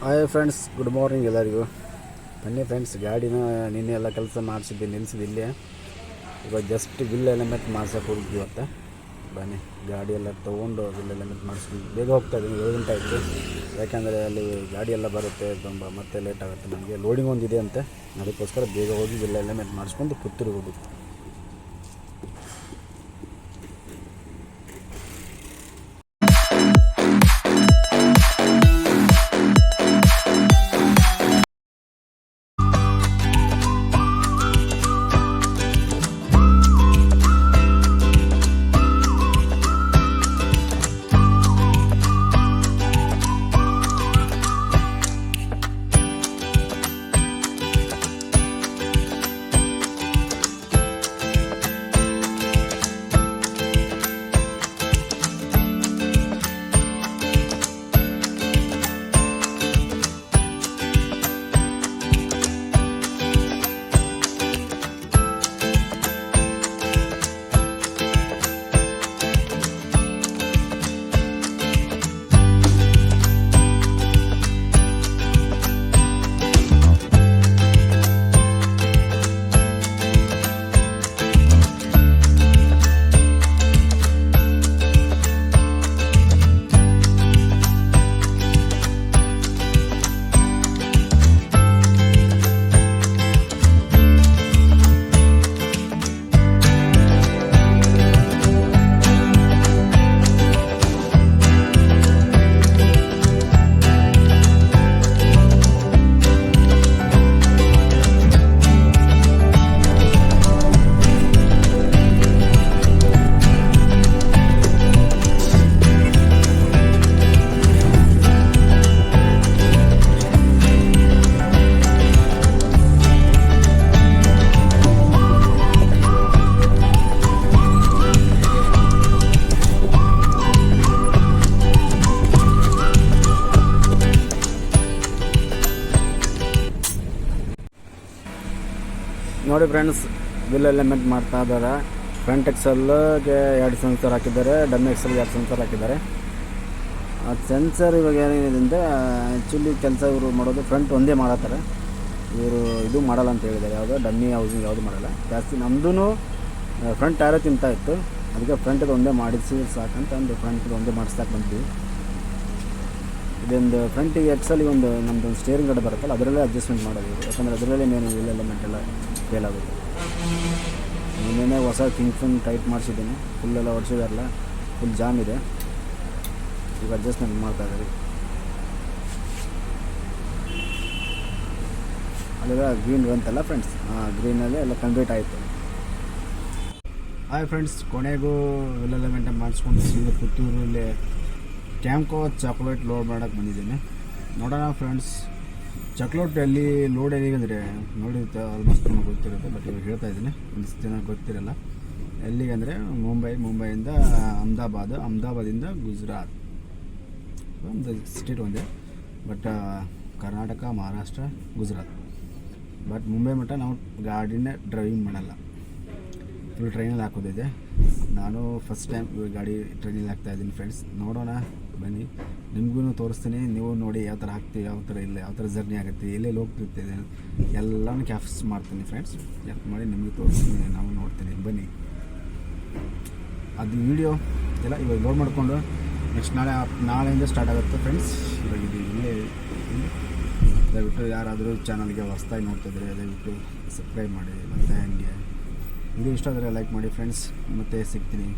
Hi friends, good morning ಎಲ್ಲರಿಗೂ. ಬನ್ನಿ friends, ಗಾಡಿನ ನಿನ್ನೆ ಎಲ್ಲ ಕೆಲಸ ಮಾಡಿಸಿದ್ದೆ, ನಿಲ್ಲಿಸಿದ್ದು ಇಲ್ಲೇ. ಇವಾಗ ಜಸ್ಟ್ ಬಿಲ್ ಎಲಿಮೆಂಟ್ ಮಾಡ್ಸೋಕೆ ಹೋಗಿದ್ವಿ ಇವತ್ತು. ಬನ್ನಿ, ಗಾಡಿ ಎಲ್ಲ ತೊಗೊಂಡು ಬಿಲ್ ಎಲಿಮೆಂಟ್ ಮಾಡಿಸ್ಕೊಂಡು ಬೇಗ ಹೋಗ್ತಾ ಇದ್ದೀನಿ. 7 ಗಂಟೆ ಆಯಿತು. ಯಾಕೆಂದರೆ ಅಲ್ಲಿ ಗಾಡಿ ಎಲ್ಲ ಬರುತ್ತೆ, ತುಂಬ ಮತ್ತೆ ಲೇಟ್ ಆಗುತ್ತೆ. ನನಗೆ ಲೋಡಿಂಗ್ ಒಂದಿದೆ ಅಂತೆ, ಅದಕ್ಕೋಸ್ಕರ ಬೇಗ ಹೋಗಿ ಬಿಲ್ ಎಲಿಮೆಂಟ್ ಮಾಡಿಸ್ಕೊಂಡು ಪುತ್ತೂರಿಗೆ ಹೋಗ್ಬೇಕು. ನೋಡಿ ಫ್ರೆಂಡ್ಸ್, ಬಿಲ್ ಎಲಿಮೆಂಟ್ ಮಾಡ್ತಾ ಇದ್ದಾರೆ. ಫ್ರಂಟ್ ಎಕ್ಸಲ್ಗೆ 2 ಸೆನ್ಸರ್ ಹಾಕಿದ್ದಾರೆ, ಡಮ್ ಎಕ್ಸಲ್ಗೆ 2 ಸೆನ್ಸರ್ ಹಾಕಿದ್ದಾರೆ. ಆ ಸೆನ್ಸರ್ ಇವಾಗ ಏನಿದೆ ಅಂದರೆ, ಆ್ಯಕ್ಚುಲಿ ಕೆಲಸ ಇವರು ಮಾಡೋದು ಫ್ರಂಟ್ ಒಂದೇ ಮಾಡತ್ತಾರೆ. ಇವರು ಇದು ಮಾಡಲ್ಲ ಅಂತ ಹೇಳಿದ್ದಾರೆ, ಯಾವುದೋ ಡಮ್ಮಿ ಹೌಸಿಂಗ್ ಯಾವುದು ಮಾಡಲ್ಲ. ಜಾಸ್ತಿ ನಮ್ಮದು ಫ್ರಂಟ್ ಟೈರೇ ತಿಂತಾ ಇತ್ತು, ಅದಕ್ಕೆ ಫ್ರಂಟದು ಒಂದೇ ಮಾಡಿಸಿ ಸಾಕಂತ ಒಂದು ಫ್ರಂಟದು ಒಂದೇ ಮಾಡಿಸ್ತಾಕೆ ಬಂದ್ವಿ. ಇದೊಂದು ಫ್ರಂಟಿಗೆ ಎಕ್ಸಲಿಗೆ ಒಂದು ನಮ್ಮದೊಂದು ಸ್ಟೇರಿಂಗ್ ಗಾರ್ಡ್ ಬರುತ್ತಲ್ಲ, ಅದರಲ್ಲೇ ಅಡ್ಜಸ್ಟ್ಮೆಂಟ್ ಮಾಡೋದು. ಯಾಕಂದರೆ ಅದರಲ್ಲೇ ಮೇನ್ ವೀಲ್ ಎಲಿಮೆಂಟ್ ಎಲ್ಲ ಫೇಲ್ ಆಗುತ್ತೆ. ನಿನ್ನೆ ಹೊಸ ಕಿಂಗ್ಫಿನ್ ಟೈಟ್ ಮಾಡಿಸಿದ್ದೀನಿ, ಫುಲ್ಲೆಲ್ಲ ಹೊಡಿಸಿದಾರಲ್ಲ, ಫುಲ್ ಜಾಮ್ ಇದೆ. ಈಗ ಅಡ್ಜಸ್ಟ್ಮೆಂಟ್ ಮಾಡ್ತಾ ಇದ್ದೀವಿ. ಅಲ್ಲಿಗೆ ಗ್ರೀನ್ ಬಂತಲ್ಲ ಫ್ರೆಂಡ್ಸ್, ಗ್ರೀನಲ್ಲಿ ಎಲ್ಲ ಕಂಪ್ಲೀಟ್ ಆಯಿತು. ಹಾಯ್ ಫ್ರೆಂಡ್ಸ್, ಕೊನೆಗೂ ವೀಲ್ ಎಲಿಮೆಂಟ್ ಮಾಡಿಸ್ಕೊಂಡು ಸೀದಾ ಪುತ್ತೂರಲ್ಲಿ ಕ್ಯಾಂಕೋ ಚಾಕ್ಲೇಟ್ ಲೋಡ್ ಮಾಡೋಕ್ಕೆ ಬಂದಿದ್ದೀನಿ. ನೋಡೋಣ ಫ್ರೆಂಡ್ಸ್, ಚಾಕ್ಲೇಟ್ ಎಲ್ಲಿ ಲೋಡ್ ಎಲ್ಲಿಗಂದರೆ ನೋಡಿರುತ್ತೆ, ಆಲ್ಮೋಸ್ಟ್ ನಮಗೆ ಗೊತ್ತಿರುತ್ತೆ. ಬಟ್ ಇವಾಗ ಹೇಳ್ತಾ ಇದ್ದೀನಿ, ಒಂದಿಷ್ಟು ಜನ ಗೊತ್ತಿರಲ್ಲ. ಎಲ್ಲಿಗೆ ಅಂದರೆ ಮುಂಬೈಯಿಂದ ಅಹಮದಾಬಾದಿಂದ ಗುಜರಾತ್, ಒಂದು ಸ್ಟೇಟ್ ಒಂದೇ. ಬಟ್ ಕರ್ನಾಟಕ, ಮಹಾರಾಷ್ಟ್ರ, ಗುಜರಾತ್. ಬಟ್ ಮುಂಬೈ ಮಟ್ಟ ನಾವು ಗಾಡಿನೇ ಡ್ರೈವಿಂಗ್ ಮಾಡಲ್ಲ, ಫುಲ್ ಟ್ರೈನಲ್ಲಿ ಹಾಕೋದಿದೆ. ನಾನು ಫಸ್ಟ್ ಟೈಮ್ ಗಾಡಿ ಟ್ರೈನಲ್ಲಿ ಹಾಕ್ತಾಯಿದ್ದೀನಿ ಫ್ರೆಂಡ್ಸ್. ನೋಡೋಣ ಬನ್ನಿ, ನಿಮಗೂ ತೋರಿಸ್ತೀನಿ, ನೀವು ನೋಡಿ ಯಾವ ಥರ ಹಾಕ್ತೀವಿ, ಯಾವ ಥರ ಇಲ್ಲ, ಯಾವ ಥರ ಜರ್ನಿ ಆಗುತ್ತೆ, ಎಲ್ಲೆಲ್ಲಿ ಹೋಗ್ತಿರ್ತೀವಿ ಎಲ್ಲನೂ ಕ್ಯಾಪ್ಸ್ ಮಾಡ್ತೀನಿ ಫ್ರೆಂಡ್ಸ್. ಕ್ಯಾಪ್ ಮಾಡಿ ನಿಮಗೆ ತೋರಿಸ್ತೀನಿ, ನಾವು ನೋಡ್ತೀನಿ. ಬನ್ನಿ, ಅದು ವೀಡಿಯೋ ಎಲ್ಲ ಇವಾಗ ಲೋಡ್ ಮಾಡಿಕೊಂಡು ನೆಕ್ಸ್ಟ್ ನಾಳೆಯಿಂದ ಸ್ಟಾರ್ಟ್ ಆಗುತ್ತೆ ಫ್ರೆಂಡ್ಸ್. ಇವಾಗ ಇದು ಇಲ್ಲೇ ದಯವಿಟ್ಟು ಯಾರಾದರೂ ಚಾನಲ್ಗೆ ಹೊಸ್ದಾಗಿ ನೋಡ್ತಿದ್ರೆ ದಯವಿಟ್ಟು ಸಬ್ಸ್ಕ್ರೈಬ್ ಮಾಡಿ. ಮತ್ತು ಹಂಗೆ ವಿಡಿಯೋ ಇಷ್ಟ ಆದರೆ ಲೈಕ್ ಮಾಡಿ ಫ್ರೆಂಡ್ಸ್. ಮತ್ತೆ ಸಿಗ್ತೀನಿ.